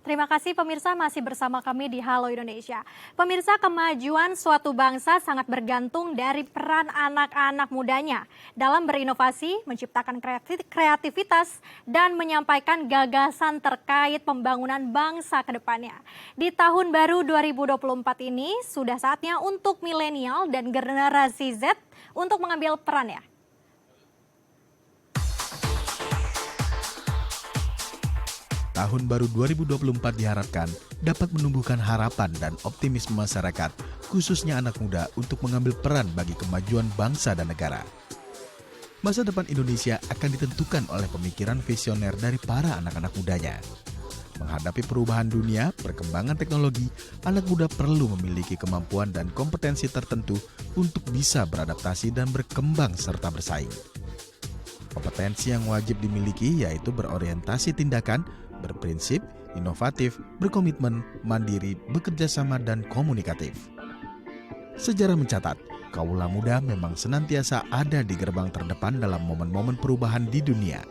Terima kasih pemirsa masih bersama kami di Halo Indonesia. Pemirsa, kemajuan suatu bangsa sangat bergantung dari peran anak-anak mudanya dalam berinovasi, menciptakan kreativitas, dan menyampaikan gagasan terkait pembangunan bangsa ke depannya. Di tahun baru 2024 ini sudah saatnya untuk milenial dan generasi Z untuk mengambil peran ya. Tahun baru 2024 diharapkan dapat menumbuhkan harapan dan optimisme masyarakat, khususnya anak muda untuk mengambil peran bagi kemajuan bangsa dan negara. Masa depan Indonesia akan ditentukan oleh pemikiran visioner dari para anak-anak mudanya. Menghadapi perubahan dunia, perkembangan teknologi, anak muda perlu memiliki kemampuan dan kompetensi tertentu untuk bisa beradaptasi dan berkembang serta bersaing. Kompetensi yang wajib dimiliki yaitu berorientasi tindakan, berprinsip, inovatif, berkomitmen, mandiri, bekerja sama, dan komunikatif. Sejarah mencatat, kaula muda memang senantiasa ada di gerbang terdepan dalam momen-momen perubahan di dunia.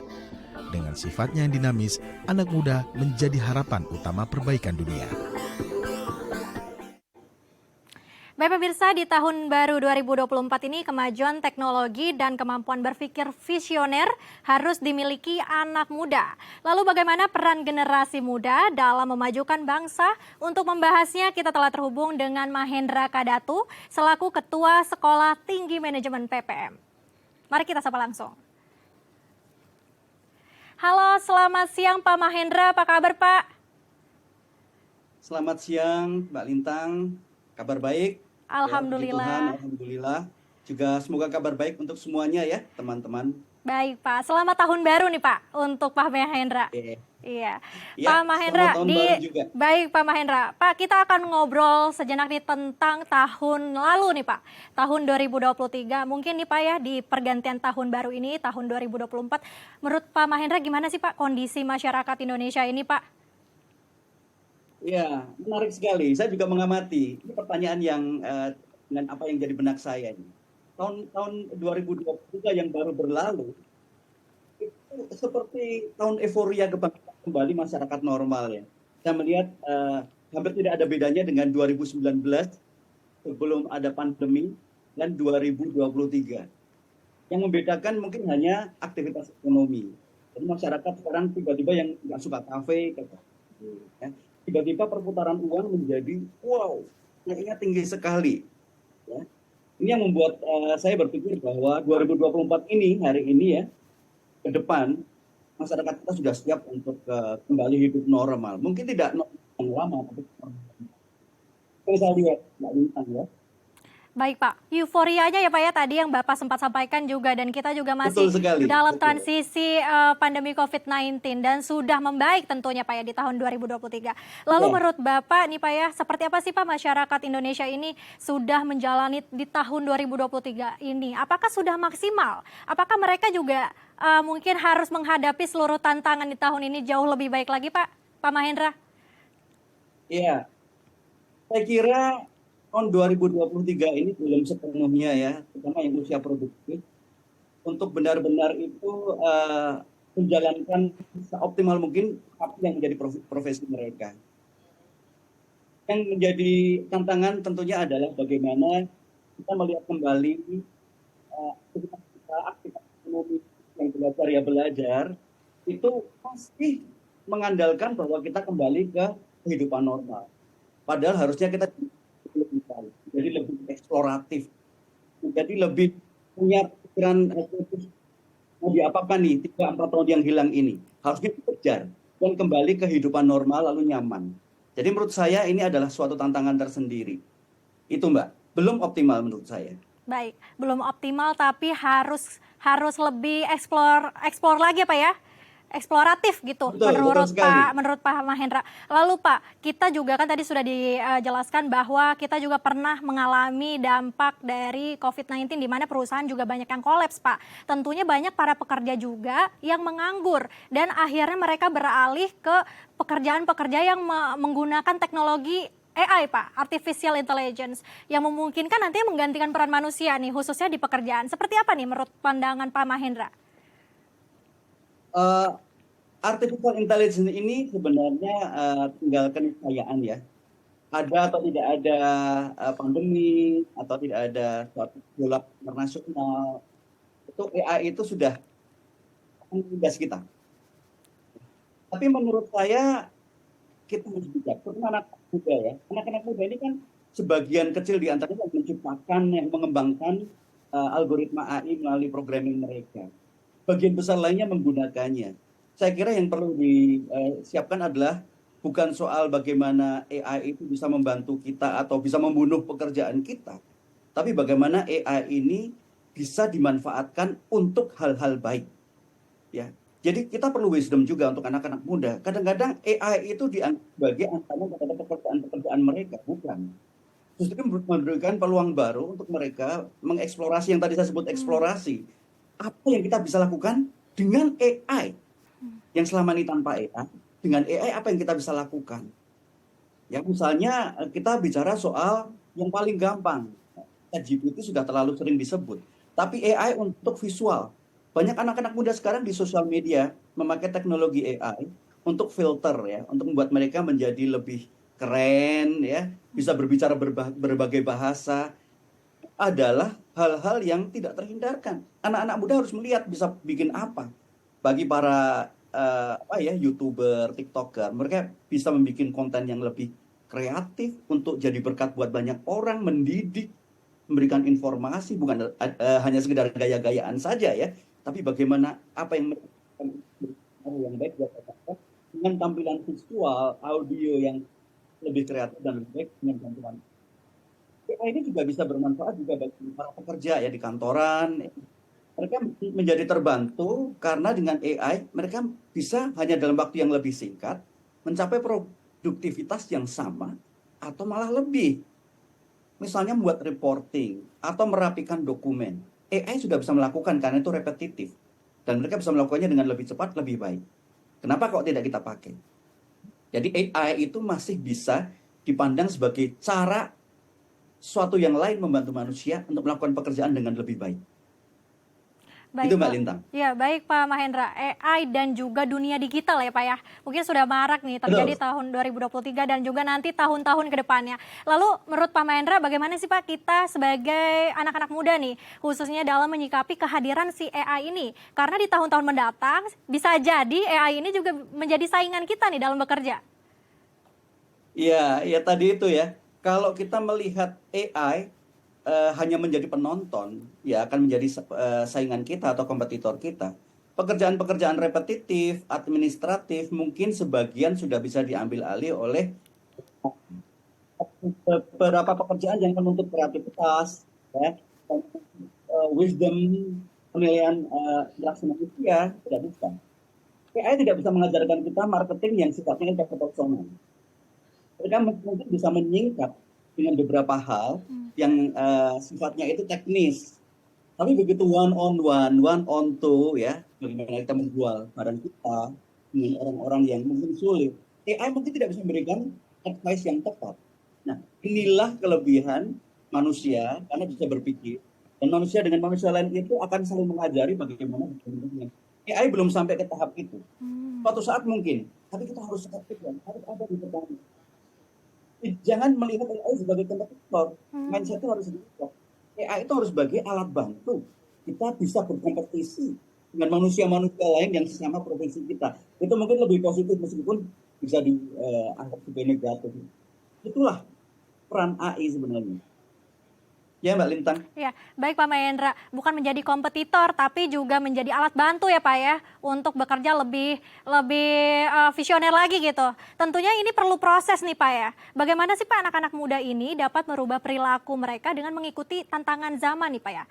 Dengan sifatnya yang dinamis, anak muda menjadi harapan utama perbaikan dunia. Baik pemirsa, di tahun baru 2024 ini kemajuan teknologi dan kemampuan berpikir visioner harus dimiliki anak muda. Lalu bagaimana peran generasi muda dalam memajukan bangsa? Untuk membahasnya kita telah terhubung dengan Mahendra Kadatu selaku Ketua Sekolah Tinggi Manajemen PPM. Mari kita sapa langsung. Halo, selamat siang Pak Mahendra, apa kabar Pak? Selamat siang Mbak Lintang, kabar baik? Alhamdulillah. Ya, Tuhan, alhamdulillah. Juga semoga kabar baik untuk semuanya ya teman-teman. Baik Pak, selamat tahun baru nih Pak untuk Pak Mahendra. Iya, ya, Pak Mahendra juga. Baik Pak Mahendra. Pak, kita akan ngobrol sejenak nih tentang tahun lalu nih Pak, tahun 2023. Mungkin nih Pak ya di pergantian tahun baru ini, tahun 2024. Menurut Pak Mahendra gimana sih Pak kondisi masyarakat Indonesia ini Pak? Ya, menarik sekali. Saya juga mengamati. Ini pertanyaan yang dengan apa yang jadi benak saya ini. Tahun 2023 yang baru berlalu, itu seperti tahun euforia kebangkitan kembali masyarakat normal ya. Saya melihat hampir tidak ada bedanya dengan 2019 sebelum ada pandemi dan 2023. Yang membedakan mungkin hanya aktivitas ekonomi. Jadi masyarakat sekarang tiba-tiba yang nggak suka kafe, ya, tiba-tiba perputaran uang menjadi wow, naiknya tinggi sekali. Ya. Ini yang membuat saya berpikir bahwa 2024 ini, hari ini ya, ke depan, masyarakat kita sudah siap untuk kembali hidup normal. Mungkin tidak yang lama, tapi saya lihat, Mbak Lintang ya. Baik Pak, euforianya ya Pak ya tadi yang Bapak sempat sampaikan juga dan kita juga masih dalam transisi pandemi COVID-19 dan sudah membaik tentunya Pak ya di tahun 2023. Lalu menurut Bapak nih Pak ya, seperti apa sih Pak masyarakat Indonesia ini sudah menjalani di tahun 2023 ini? Apakah sudah maksimal? Apakah mereka juga mungkin harus menghadapi seluruh tantangan di tahun ini jauh lebih baik lagi Pak Mahendra? Iya, saya kira tahun 2023 ini belum sepenuhnya ya, terutama yang usia produktif, untuk benar-benar itu menjalankan seoptimal mungkin apa yang menjadi profesi mereka. Yang menjadi tantangan tentunya adalah bagaimana kita melihat kembali aktivitas ekonomi yang belajar ya belajar, itu pasti mengandalkan bahwa kita kembali ke kehidupan normal. Padahal harusnya kita jadi lebih eksploratif, jadi lebih punya pikiran mau diapakan nih 3-4 tahun yang hilang ini, harusnya dikejar dan kembali ke kehidupan normal lalu nyaman. Jadi menurut saya ini adalah suatu tantangan tersendiri. Itu Mbak, belum optimal menurut saya. Baik, belum optimal tapi harus lebih eksplor lagi Pak ya? Eksploratif gitu. Betul menurut Pak Mahendra. Lalu Pak, kita juga kan tadi sudah dijelaskan bahwa kita juga pernah mengalami dampak dari COVID-19 di mana perusahaan juga banyak yang kolaps Pak. Tentunya banyak para pekerja juga yang menganggur dan akhirnya mereka beralih ke pekerjaan-pekerja yang menggunakan teknologi AI Pak, Artificial Intelligence, yang memungkinkan nantinya menggantikan peran manusia nih, khususnya di pekerjaan. Seperti apa nih menurut pandangan Pak Mahendra? artificial intelligence ini sebenarnya tinggal keniscayaan ya. Ada atau tidak ada pandemi atau tidak ada suatu gejolak internasional, itu AI itu sudah menindas kita. Tapi menurut saya kita harus bijak, terutama anak muda ya. Anak-anak muda ini kan sebagian kecil di antaranya yang menciptakan, yang mengembangkan algoritma AI melalui programming mereka. Bagian besar lainnya menggunakannya. Saya kira yang perlu disiapkan adalah bukan soal bagaimana AI itu bisa membantu kita atau bisa membunuh pekerjaan kita, tapi bagaimana AI ini bisa dimanfaatkan untuk hal-hal baik. Ya, jadi kita perlu wisdom juga untuk anak-anak muda. Kadang-kadang AI itu dianggap sebagai ancaman kepada pekerjaan-pekerjaan mereka, bukan. Justru memberikan peluang baru untuk mereka mengeksplorasi yang tadi saya sebut eksplorasi. Apa yang kita bisa lakukan dengan AI yang selama ini tanpa AI? Dengan AI apa yang kita bisa lakukan? Ya misalnya kita bicara soal yang paling gampang. ChatGPT sudah terlalu sering disebut. Tapi AI untuk visual. Banyak anak-anak muda sekarang di sosial media memakai teknologi AI untuk filter ya, untuk membuat mereka menjadi lebih keren ya, bisa berbicara berbagai bahasa, adalah hal-hal yang tidak terhindarkan. Anak-anak muda harus melihat bisa bikin apa. Bagi para YouTuber, TikToker, mereka bisa membuat konten yang lebih kreatif untuk jadi berkat buat banyak orang, mendidik, memberikan informasi, bukan hanya sekedar gaya-gayaan saja ya, tapi bagaimana apa yang baik buat mereka dengan tampilan visual, audio yang lebih kreatif dan lebih baik dengan bantuan. AI ini juga bisa bermanfaat juga bagi para pekerja ya di kantoran. Mereka menjadi terbantu karena dengan AI mereka bisa hanya dalam waktu yang lebih singkat mencapai produktivitas yang sama atau malah lebih. Misalnya membuat reporting atau merapikan dokumen. AI sudah bisa melakukan karena itu repetitif. Dan mereka bisa melakukannya dengan lebih cepat, lebih baik. Kenapa kok tidak kita pakai? Jadi AI itu masih bisa dipandang sebagai cara suatu yang lain membantu manusia untuk melakukan pekerjaan dengan lebih baik. Baik, Itu Mbak Pak. Lintang. Ya, baik Pak Mahendra. AI dan juga dunia digital ya Pak ya. Mungkin sudah marak nih terjadi Betul. tahun 2023 dan juga nanti tahun-tahun ke depannya. Lalu menurut Pak Mahendra bagaimana sih Pak kita sebagai anak-anak muda nih khususnya dalam menyikapi kehadiran si AI ini? Karena di tahun-tahun mendatang bisa jadi AI ini juga menjadi saingan kita nih dalam bekerja. Iya, ya tadi itu ya. Kalau kita melihat AI hanya menjadi penonton, ya akan menjadi saingan kita atau kompetitor kita. Pekerjaan-pekerjaan repetitif, administratif, mungkin sebagian sudah bisa diambil alih oleh beberapa pekerjaan yang menuntut kreativitas, ya, wisdom, penilaian interaksi manusia, tidak bisa. AI tidak bisa mengajarkan kita marketing yang sifatnya interpersonal. Mereka mungkin bisa menyingkat dengan beberapa hal yang sifatnya itu teknis. Tapi begitu one on two ya, bagaimana kita menjual barang kita dengan orang-orang yang mungkin sulit, AI mungkin tidak bisa memberikan advice yang tepat. Nah, inilah kelebihan manusia karena bisa berpikir. Dan manusia dengan manusia lain itu akan saling mengajari bagaimana berkomunikasi. AI belum sampai ke tahap itu. Suatu saat mungkin, tapi kita harus skeptis dan harus ada di depan. Jangan melihat AI sebagai kompetitor. Mindset itu harus diubah. AI itu harus sebagai alat bantu. Kita bisa berkompetisi dengan manusia-manusia lain yang sesama profesi kita. Itu mungkin lebih positif meskipun bisa dianggap sebagai negatif. Itulah peran AI sebenarnya. Ya Mbak Lintang. Ya, baik Pak Mahendra, bukan menjadi kompetitor tapi juga menjadi alat bantu ya Pak ya untuk bekerja lebih visioner lagi gitu. Tentunya ini perlu proses nih Pak ya. Bagaimana sih Pak anak-anak muda ini dapat merubah perilaku mereka dengan mengikuti tantangan zaman nih Pak ya?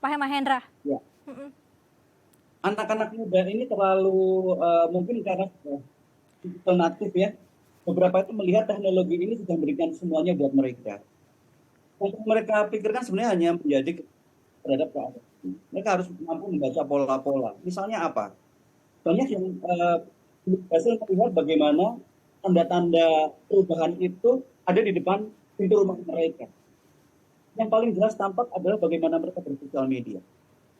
Pak Mahendra. Ya. Anak-anak muda ini terlalu mungkin karena alternatif ya. Beberapa itu melihat teknologi ini sudah memberikan semuanya buat mereka. Untuk mereka pikirkan sebenarnya hanya menjadi terhadap keadaan. Mereka harus mampu membaca pola-pola. Misalnya apa? Banyak yang berhasil melihat bagaimana tanda-tanda perubahan itu ada di depan pintu rumah mereka. Yang paling jelas tampak adalah bagaimana mereka bersosial media.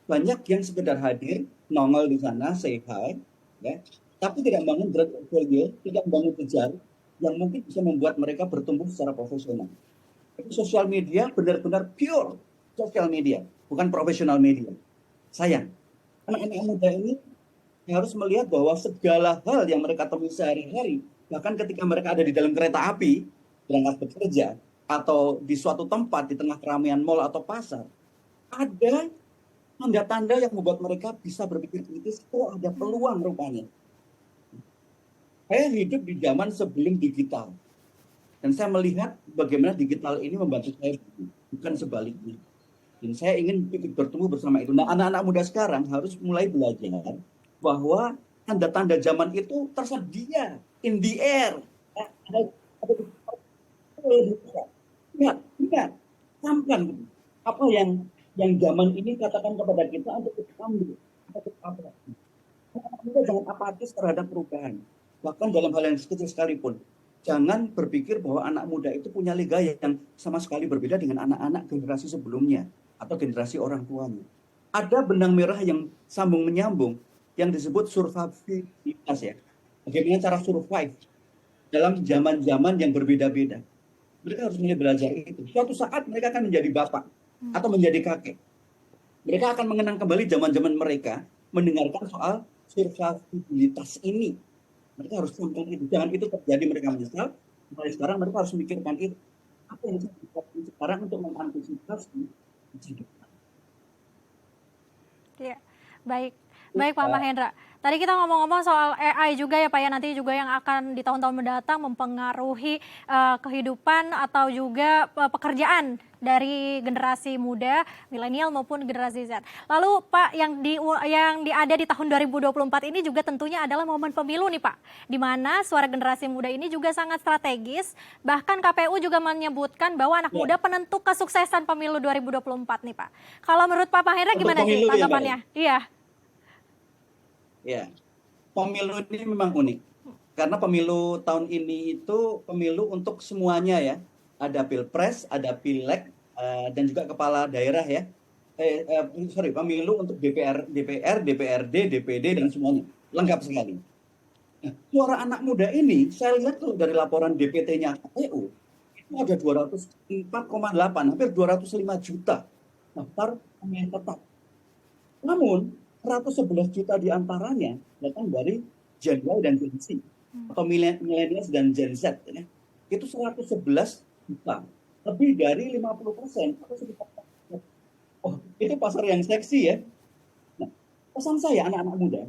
Banyak yang sekedar hadir, nongol di sana, say hi, ya, tapi tidak membangun value, tidak membangun jejar yang mungkin bisa membuat mereka bertumbuh secara profesional. Jadi sosial media benar-benar pure sosial media, bukan profesional media. Sayang, anak-anak muda ini harus melihat bahwa segala hal yang mereka temui sehari-hari, bahkan ketika mereka ada di dalam kereta api, berangkat bekerja, atau di suatu tempat di tengah keramaian mal atau pasar, ada tanda-tanda yang membuat mereka bisa berpikir kritis, oh ada peluang rupanya. Saya hidup di zaman sebelum digital. Dan saya melihat bagaimana digital ini membantu saya, bukan sebaliknya. Dan saya ingin bertemu bersama itu. Nah, anak-anak muda sekarang harus mulai belajar bahwa tanda-tanda zaman itu tersedia in the air. Ingat, ingat, camkan apa yang zaman ini katakan kepada kita untuk kita ambil, untuk kita apa. Kita jangan apatis terhadap perubahan. Bahkan dalam hal yang kecil sekalipun, jangan berpikir bahwa anak muda itu punya liga yang sama sekali berbeda dengan anak-anak generasi sebelumnya atau generasi orang tuanya. Ada benang merah yang sambung menyambung yang disebut survivabilitas ya. Bagaimana cara survive dalam zaman-zaman yang berbeda-beda. Mereka harus mulai belajar itu. Suatu saat mereka akan menjadi bapak atau menjadi kakek. Mereka akan mengenang kembali zaman-zaman mereka mendengarkan soal survivabilitas ini. Mereka harus sampaikan itu. Jangan itu terjadi mereka menyesal. Mulai sekarang mereka harus memikirkan itu. Apa yang bisa dilakukan sekarang untuk mengantisipasi masa depan. Iya, baik. Baik Pak Mahendra. Tadi kita ngomong-ngomong soal AI juga ya Pak ya, nanti juga yang akan di tahun-tahun mendatang mempengaruhi kehidupan atau juga pekerjaan dari generasi muda, milenial maupun generasi Z. Lalu Pak, yang ada di tahun 2024 ini juga tentunya adalah momen pemilu nih Pak, di mana suara generasi muda ini juga sangat strategis. Bahkan KPU juga menyebutkan bahwa anak muda penentu kesuksesan pemilu 2024 nih Pak. Kalau menurut Pak Mahendra gimana sih tanggapannya? Iya. Ya, pemilu ini memang unik. Karena pemilu tahun ini itu pemilu untuk semuanya ya. Ada pilpres, ada pileg, dan juga kepala daerah ya. Pemilu untuk DPR, DPRD, DPD, dan semuanya. Lengkap sekali. Nah, suara anak muda ini, saya lihat kalau dari laporan DPT-nya KPU, itu ada 204,8, hampir 205 juta daftar pemilih tetap. Namun, 111 juta diantaranya datang dari Gen Y dan Gen Z atau millennials dan Gen Z ya. Itu 111 juta, lebih dari 50% atau sekitar. Oh, itu pasar yang seksi ya. Nah, pesan saya anak-anak muda,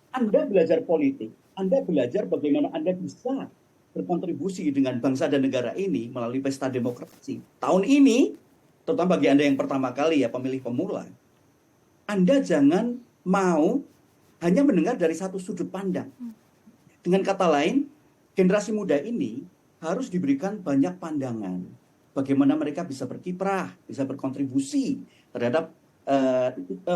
Anda belajar politik, Anda belajar bagaimana Anda bisa berkontribusi dengan bangsa dan negara ini melalui pesta demokrasi. Tahun ini, terutama bagi Anda yang pertama kali ya pemilih pemula, Anda jangan mau hanya mendengar dari satu sudut pandang. Dengan kata lain, generasi muda ini harus diberikan banyak pandangan. Bagaimana mereka bisa berkiprah, bisa berkontribusi terhadap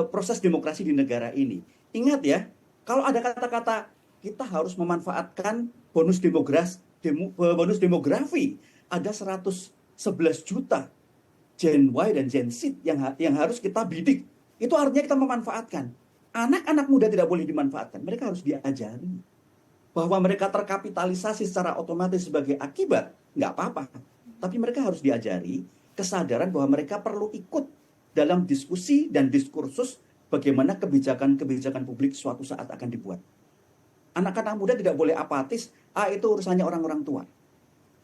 proses demokrasi di negara ini. Ingat ya, kalau ada kata-kata kita harus memanfaatkan bonus demografi, ada 111 juta Gen Y dan Gen Z yang harus kita bidik. Itu artinya kita memanfaatkan. Anak-anak muda tidak boleh dimanfaatkan. Mereka harus diajari bahwa mereka terkapitalisasi secara otomatis sebagai akibat. Nggak apa-apa. Tapi mereka harus diajari kesadaran bahwa mereka perlu ikut dalam diskusi dan diskursus bagaimana kebijakan-kebijakan publik suatu saat akan dibuat. Anak-anak muda tidak boleh apatis, itu urusannya orang-orang tua.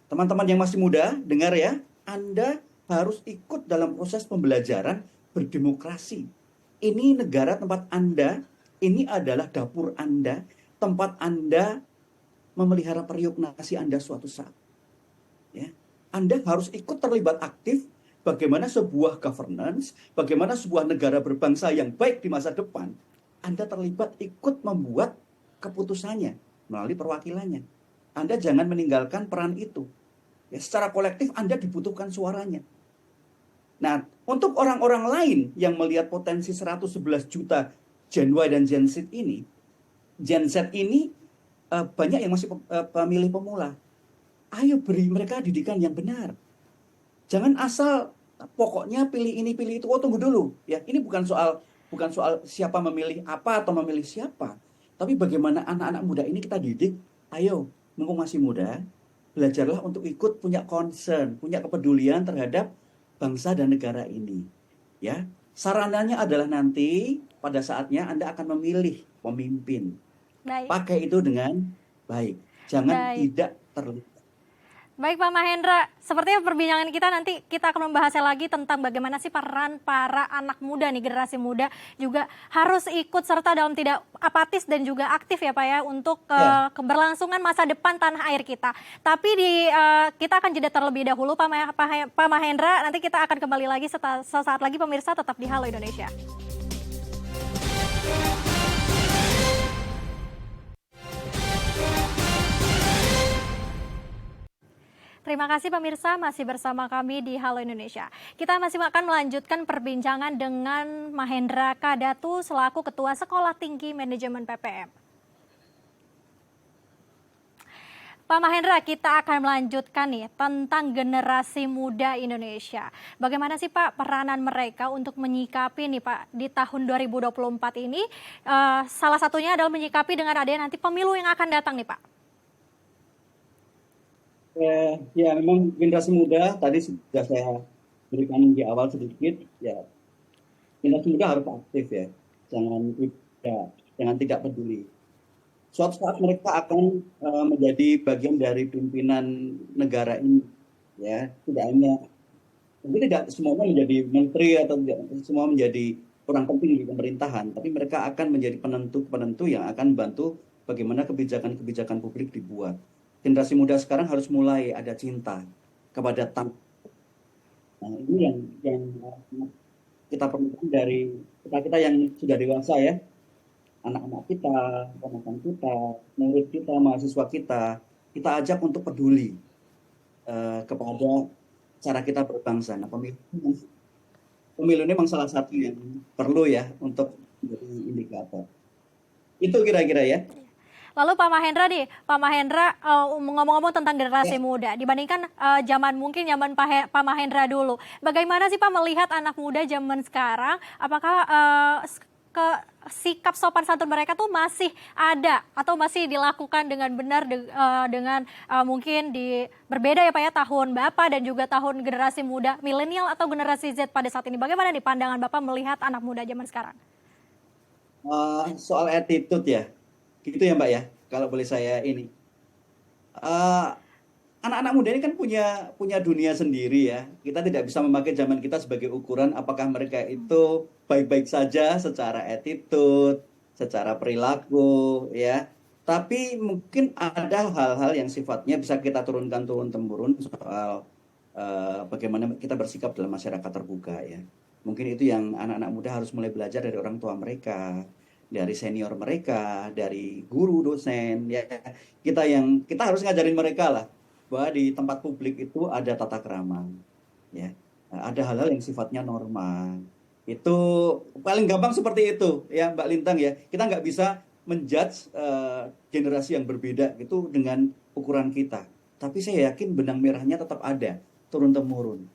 Teman-teman yang masih muda, dengar ya, Anda harus ikut dalam proses pembelajaran berdemokrasi. Ini negara tempat Anda, ini adalah dapur Anda, tempat Anda memelihara periuk nasi Anda suatu saat. Ya. Anda harus ikut terlibat aktif bagaimana sebuah governance, bagaimana sebuah negara berbangsa yang baik di masa depan. Anda terlibat ikut membuat keputusannya melalui perwakilannya. Anda jangan meninggalkan peran itu. Ya, secara kolektif Anda dibutuhkan suaranya. Nah, untuk orang-orang lain yang melihat potensi 111 juta Gen Y dan Gen Z ini banyak yang masih pemilih pemula. Ayo beri mereka didikan yang benar. Jangan asal pokoknya pilih ini pilih itu. Oh, tunggu dulu ya. Ini bukan soal siapa memilih apa atau memilih siapa, Tapi bagaimana anak-anak muda ini kita didik, ayo, mumpung masih muda, belajarlah untuk ikut punya concern, punya kepedulian terhadap bangsa dan negara ini. Ya, sarannya adalah nanti pada saatnya Anda akan memilih pemimpin. Baik. Pakai itu dengan baik. Jangan Baik. tidak terlibat. Baik Pak Mahendra, sepertinya perbincangan kita nanti kita akan membahasnya lagi tentang bagaimana sih peran para anak muda nih, generasi muda juga harus ikut serta dalam tidak apatis dan juga aktif ya Pak ya untuk Ya, keberlangsungan masa depan tanah air kita. Tapi kita akan jeda terlebih dahulu Pak Mahendra, nanti kita akan kembali lagi sesaat lagi pemirsa tetap di Halo Indonesia. Terima kasih pemirsa masih bersama kami di Halo Indonesia. Kita masih akan melanjutkan perbincangan dengan Mahendra Kadatu selaku Ketua Sekolah Tinggi Manajemen PPM. Pak Mahendra, kita akan melanjutkan nih tentang generasi muda Indonesia. Bagaimana sih Pak peranan mereka untuk menyikapi nih Pak di tahun 2024 ini? Salah satunya adalah menyikapi dengan adanya nanti pemilu yang akan datang nih Pak. ya memang generasi muda tadi sudah saya berikan di awal sedikit. Ya, generasi muda harus aktif ya, jangan tidak peduli. Suatu saat mereka akan menjadi bagian dari pimpinan negara ini, ya. Tidak hanya, mungkin tidak semuanya menjadi menteri atau tidak semua menjadi orang penting di pemerintahan, tapi mereka akan menjadi penentu yang akan membantu bagaimana kebijakan-kebijakan publik dibuat. Generasi muda sekarang harus mulai ada cinta kepada tanah. Nah, ini yang kita perlukan dari kita yang sudah dewasa ya, anak-anak kita, ponakan kita, murid kita, mahasiswa kita ajak untuk peduli kepada cara kita berbangsa. Nah, pemilu ini memang salah satu yang perlu ya untuk menjadi indikator. Itu kira-kira ya. Lalu Pak Mahendra nih, Pak Mahendra ngomong-ngomong tentang generasi Ya. muda, dibandingkan zaman Pak Mahendra dulu, bagaimana sih Pak melihat anak muda zaman sekarang? Apakah sikap sopan santun mereka tuh masih ada atau masih dilakukan dengan benar dengan mungkin berbeda ya Pak ya tahun Bapak dan juga tahun generasi muda milenial atau generasi Z pada saat ini? Bagaimana nih pandangan Bapak melihat anak muda zaman sekarang? Soal attitude ya, gitu ya Mbak ya, kalau boleh saya ini. Eh, Anak-anak muda ini kan punya dunia sendiri ya. Kita tidak bisa memakai zaman kita sebagai ukuran apakah mereka itu baik-baik saja secara attitude, secara perilaku ya. Tapi mungkin ada hal-hal yang sifatnya bisa kita turunkan turun-temurun soal bagaimana kita bersikap dalam masyarakat terbuka ya. Mungkin itu yang anak-anak muda harus mulai belajar dari orang tua mereka, dari senior mereka, dari guru, dosen ya. Kita harus ngajarin mereka lah bahwa di tempat publik itu ada tata krama, ya, ada hal-hal yang sifatnya normal. Itu paling gampang seperti itu, ya Mbak Lintang ya. Kita nggak bisa menjudge generasi yang berbeda itu dengan ukuran kita. Tapi saya yakin benang merahnya tetap ada, turun temurun.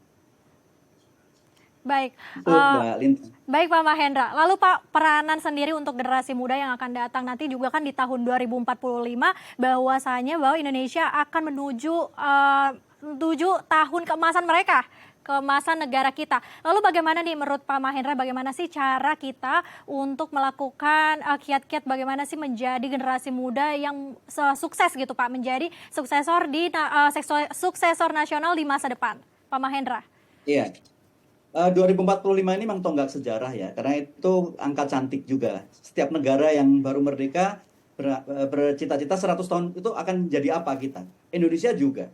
Baik, Itu Mbak Lintang. baik Pak Mahendra. Lalu Pak, peranan sendiri untuk generasi muda yang akan datang nanti juga kan di tahun 2045 bahwasanya bahwa Indonesia akan menuju tahun keemasan mereka, keemasan negara kita. Lalu bagaimana nih menurut Pak Mahendra, bagaimana sih cara kita untuk melakukan kiat-kiat bagaimana sih menjadi generasi muda yang sukses gitu Pak, menjadi suksesor nasional di masa depan, Pak Mahendra? Iya. 2045 ini memang tonggak sejarah ya, karena itu angka cantik juga. Setiap negara yang baru merdeka bercita-cita 100 tahun itu akan jadi apa kita. Indonesia juga.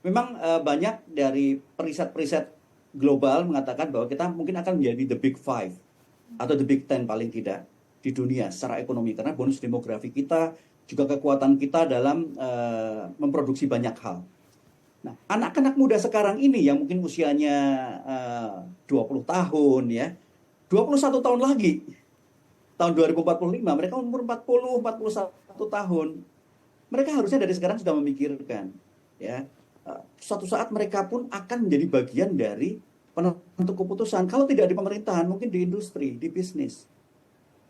Memang banyak dari periset-periset global mengatakan bahwa kita mungkin akan menjadi the big five atau the big ten paling tidak di dunia secara ekonomi. Karena bonus demografi kita, juga kekuatan kita dalam memproduksi banyak hal. Nah, anak-anak muda sekarang ini yang mungkin usianya 20 tahun ya, 21 tahun lagi, tahun 2045, mereka umur 41 tahun. Mereka harusnya dari sekarang sudah memikirkan, ya, suatu saat mereka pun akan menjadi bagian dari penentu keputusan. Kalau tidak di pemerintahan, mungkin di industri, di bisnis.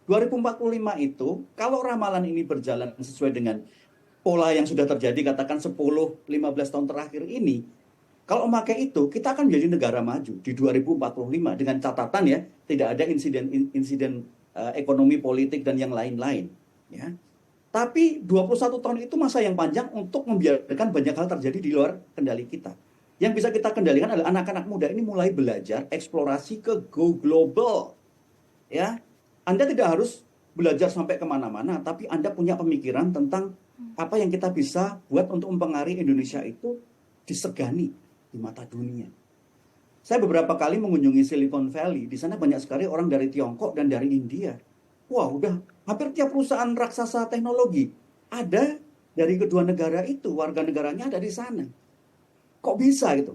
2045 itu, kalau ramalan ini berjalan sesuai dengan pola yang sudah terjadi, katakan 10-15 tahun terakhir ini, kalau memakai itu, kita akan menjadi negara maju di 2045 dengan catatan ya, tidak ada insiden ekonomi, politik, dan yang lain-lain. Ya. Tapi 21 tahun itu masa yang panjang untuk membiarkan banyak hal terjadi di luar kendali kita. Yang bisa kita kendalikan adalah anak-anak muda ini mulai belajar eksplorasi ke go global. Ya, Anda tidak harus belajar sampai kemana-mana, tapi Anda punya pemikiran tentang apa yang kita bisa buat untuk mempengaruhi Indonesia itu disegani di mata dunia. Saya beberapa kali mengunjungi Silicon Valley, di sana banyak sekali orang dari Tiongkok dan dari India. Wah, udah hampir tiap perusahaan raksasa teknologi ada dari kedua negara itu, warga negaranya ada di sana. Kok bisa gitu?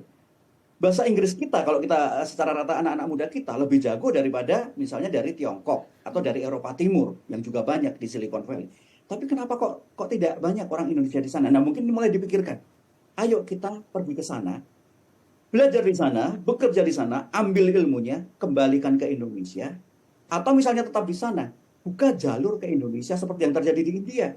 Bahasa Inggris kita, kalau kita secara rata anak-anak muda kita lebih jago daripada misalnya dari Tiongkok atau dari Eropa Timur yang juga banyak di Silicon Valley. Tapi kenapa kok tidak banyak orang Indonesia di sana? Nah, mungkin mulai dipikirkan. Ayo kita pergi ke sana, belajar di sana, bekerja di sana, ambil ilmunya, kembalikan ke Indonesia, atau misalnya tetap di sana, buka jalur ke Indonesia seperti yang terjadi di India.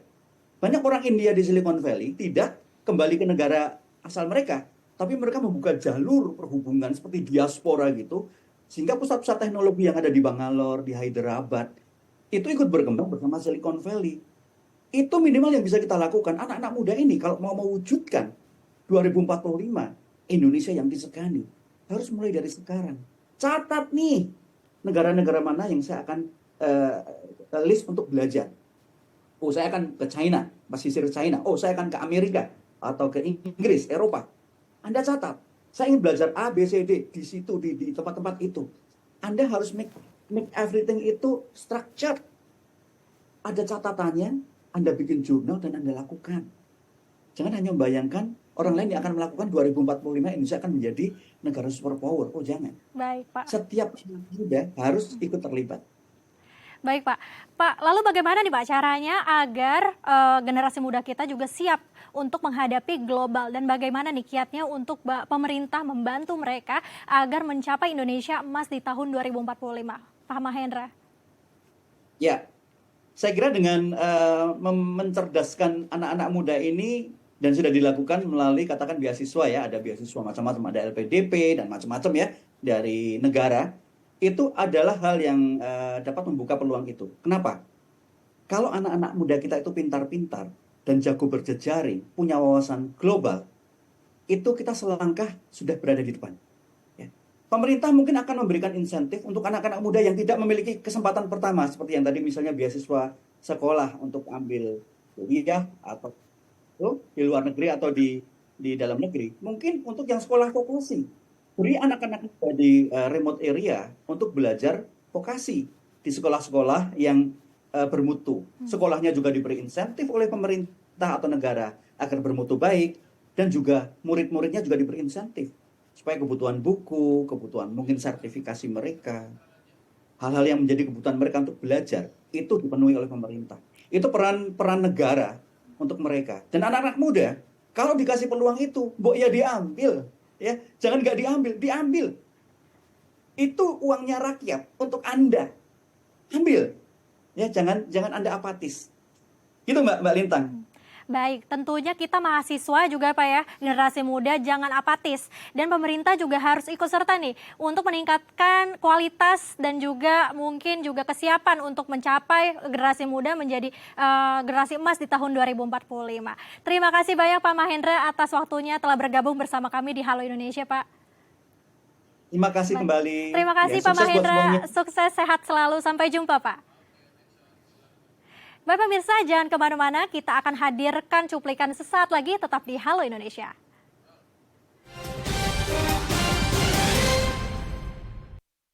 Banyak orang India di Silicon Valley tidak kembali ke negara asal mereka, tapi mereka membuka jalur perhubungan seperti diaspora gitu, sehingga pusat-pusat teknologi yang ada di Bangalore, di Hyderabad, itu ikut berkembang bersama Silicon Valley. Itu minimal yang bisa kita lakukan. Anak-anak muda ini kalau mau mewujudkan 2045 Indonesia yang disegani, harus mulai dari sekarang. Catat nih, negara-negara mana yang saya akan list untuk belajar. Oh, saya akan ke China, pesisir China. Oh, saya akan ke Amerika, atau ke Inggris, Eropa. Anda catat, saya ingin belajar A, B, C, D di situ, di tempat-tempat itu. Anda harus make everything itu structured. Ada catatannya, Anda bikin jurnal dan Anda lakukan. Jangan hanya membayangkan orang lain yang akan melakukan 2045 Indonesia akan menjadi negara superpower. Oh, jangan. Baik, Pak. Setiap muda harus ikut terlibat. Baik, Pak. Pak, lalu bagaimana nih Pak caranya agar generasi muda kita juga siap untuk menghadapi global, dan bagaimana nih kiatnya untuk pemerintah membantu mereka agar mencapai Indonesia emas di tahun 2045? Pak Mahendra. Ya, saya kira dengan mencerdaskan anak-anak muda ini, dan sudah dilakukan melalui katakan beasiswa ya, ada beasiswa macam-macam, ada LPDP dan macam-macam ya dari negara. Itu adalah hal yang dapat membuka peluang itu. Kenapa? Kalau anak-anak muda kita itu pintar-pintar dan jago berjejaring, punya wawasan global, itu kita selangkah sudah berada di depan. Ya. Pemerintah mungkin akan memberikan insentif untuk anak-anak muda yang tidak memiliki kesempatan pertama, seperti yang tadi misalnya beasiswa sekolah untuk ambil kuliah atau di luar negeri atau di dalam negeri. Mungkin untuk yang sekolah vokasi, beri anak-anak di remote area untuk belajar vokasi di sekolah-sekolah yang bermutu. Sekolahnya juga diberi insentif oleh pemerintah atau negara agar bermutu baik, dan juga murid-muridnya juga diberi insentif supaya kebutuhan buku, kebutuhan mungkin sertifikasi mereka, hal-hal yang menjadi kebutuhan mereka untuk belajar itu dipenuhi oleh pemerintah. Itu peran negara untuk mereka. Dan anak-anak muda kalau dikasih peluang itu, ya diambil. Ya, jangan nggak diambil. Itu uangnya rakyat untuk Anda. Ambil. Ya, jangan Anda apatis. Gitu Mbak Lintang. Baik, tentunya kita mahasiswa juga Pak ya, generasi muda jangan apatis. Dan pemerintah juga harus ikut serta nih untuk meningkatkan kualitas dan juga mungkin juga kesiapan untuk mencapai generasi muda menjadi generasi emas di tahun 2045. Terima kasih banyak Pak Mahendra atas waktunya telah bergabung bersama kami di Halo Indonesia, Pak. Terima kasih kembali. Terima kasih Pak Mahendra, sukses sehat selalu. Sampai jumpa Pak. Baik pemirsa, jangan kemana-mana, kita akan hadirkan cuplikan sesaat lagi tetap di Halo Indonesia.